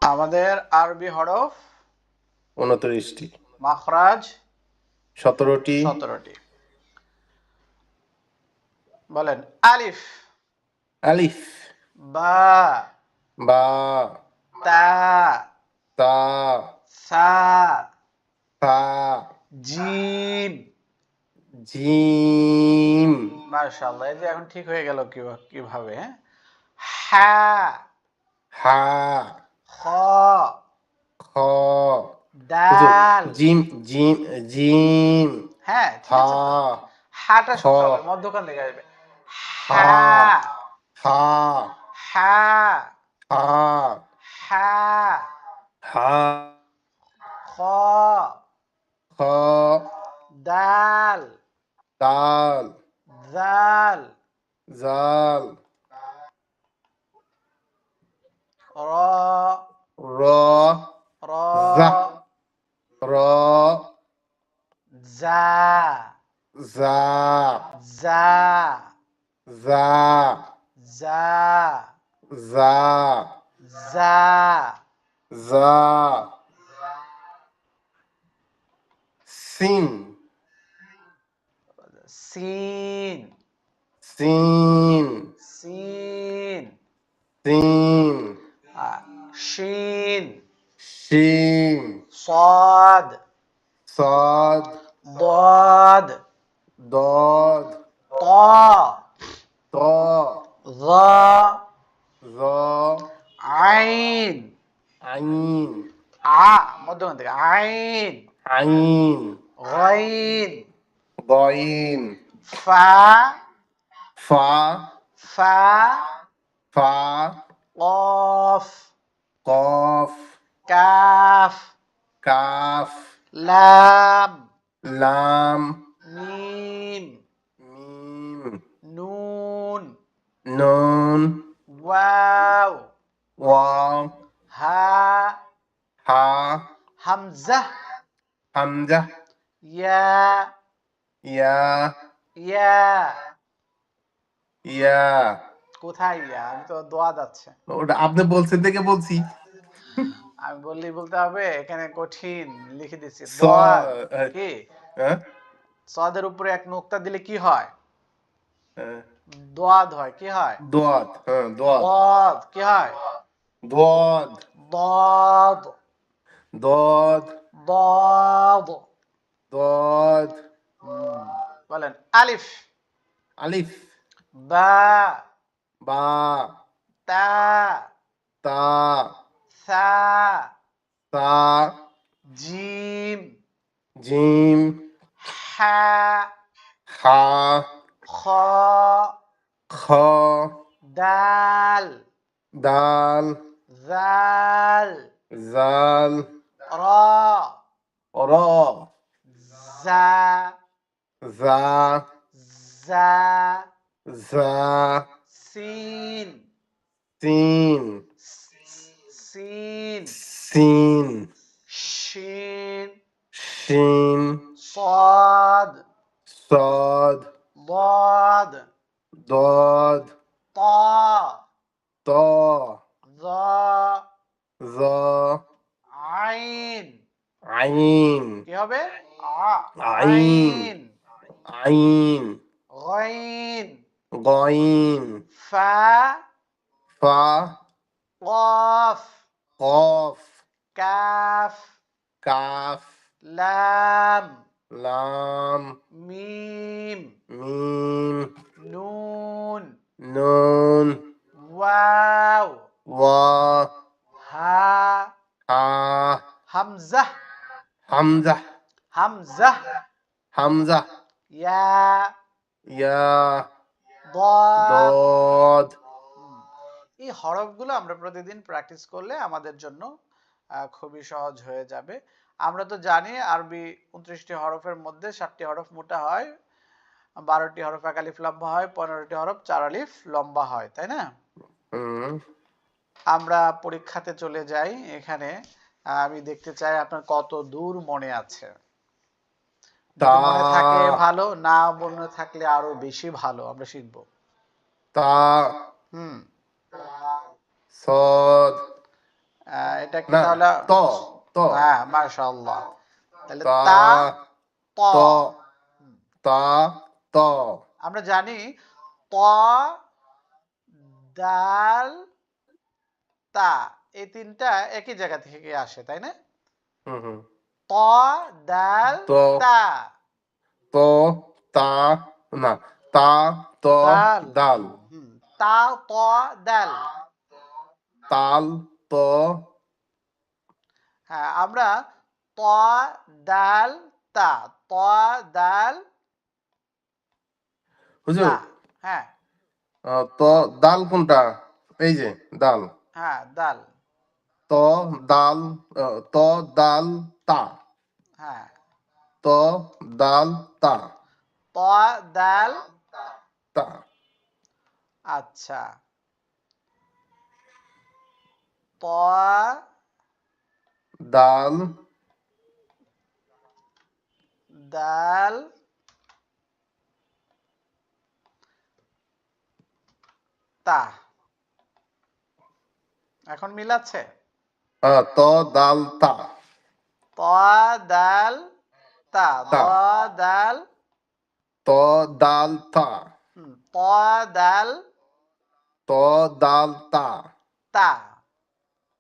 আমাদের আরবি হরফ 29টি, মাখরাজ 17টি। 17টি। বলেন আলিফ, আলিফ, বা, বা, তা, তা, সা, তা, জিম। জিম। মাশাআল্লাহ, এই যে এখন ঠিক হয়ে গেল কিভাবে, হ্যাঁ? হা, হা, খ, খ। হুজুর, দাল। Gym, gym, gym. হ্যাঁ, ঠিক হা, আছে তো। হাটা খ, শুনতে হবে, মধ্যখান থেকে আসবে। হা, হা, হা, হা, হা, হা, হা, খ, খ, দাল, দাল, জাল, জাল, র, র, র, জা, র, জা, জা, জা, জা, জা, জা, জা, জা, সিন, সিন, সিন, সিন, সিন, শিন, শিন, صاد সাদ, ضاد দদ, طاء ত, ظاء জ, عين আইন, মধ্যখান থেকে আইন আইন, غين গইন, ফা ফা, ফা ফা, قاف কফ, কাফ কাফ, লাম লাম, মিম মিম, নুন নুন, ওয়াও ওয়াও, হা হা, হামজা হামজা, ইয়া ইয়া, ইয়া ইয়া। কোথায় ইয়া? আমি তো দোয়া যাচ্ছে। ওটা আপনি বলছেন দেখে বলছি। আমি বললেই বলতে হবে, এখানে কঠিন লিখে দিচ্ছি স, দোয়াদ। কি হ্যাঁ, সদের উপরে এক নোক্তা দিলে কি হয়? হ্যাঁ, দোয়াদ হয়। কি হয়? দোয়াত, হ্যাঁ, দোয়াত, দদ কি হয়? দোয়াত, দদ দদ, দদ। দদ। বলেন আলিফ, আলিফ, বা, বা, তা, তা, সা, তা, জিম, জিম, হা, হা, খ, খ, দাল, দাল, জাল, জাল, র, র, জা, জা, জা, জা, সিন, সিন, সিন, সিন, শিন, শিন, صاد সদ, ضاد দদ, طاء ত, ظاء জ, عين। আইন, কি হবে? আইন, আইন আইন, غين গইন, ফা ফা, قاف কফ, কাফ কাফ, লাম লাম, মিম মিম, নুন নুন, ওয়াও ওয়া, হা হা, হামজা হামজা, হামজা হামজা, ইয়া ইয়া, ضاد। দদ। এই হরফগুলো আমরা প্রতিদিন প্র্যাকটিস করলে আমাদের জন্য খুবই সহজ হয়ে যাবে। আমরা তো জানি আরবি 29টি হরফের মধ্যে 7টি হরফ মোটা হয়, 12টি হরফ এক আলিফ লম্বা হয়, 15টি হরফ 4 আলিফ লম্বা হয়, তাই না? হুম, আমরা পরীক্ষাতে চলে যাই। এখানে আমি দেখতে চাই আপনার কত দূর মনে আছে। তা, যদি মনে থাকে ভালো, না মনে থাকলে আরো বেশি ভালো, আমরা শিখব। তা, হুম সদ, এটা কি না তাহলে? ত ত হ্যাঁ, মাশাআল্লাহ। তাহলে তা তা ত। ত হুম, তা ত আমরা জানি ত দাল তা এই তিনটা একই জায়গা থেকে আসে, তাই না? হুম হুম ত দাল ত তা ত তা না তা ত দাল। দাল হুম, তা ত দাল। তাল ত হ্যাঁ, আমরা ত দাল তা ত দাল তা। হুজুর হ্যাঁ, তো দাল কোনটা এই যে দাল হ্যাঁ, দাল। ত দাল ত দাল তা হ্যাঁ, ত দাল তা ত দাল। তা আচ্ছা, ত দাল দাল তা। এখন মিলাচ্ছে? ত দাল তা ত দাল তা দ তা দাল। ত দাল তা ত দাল ত দাল তা তা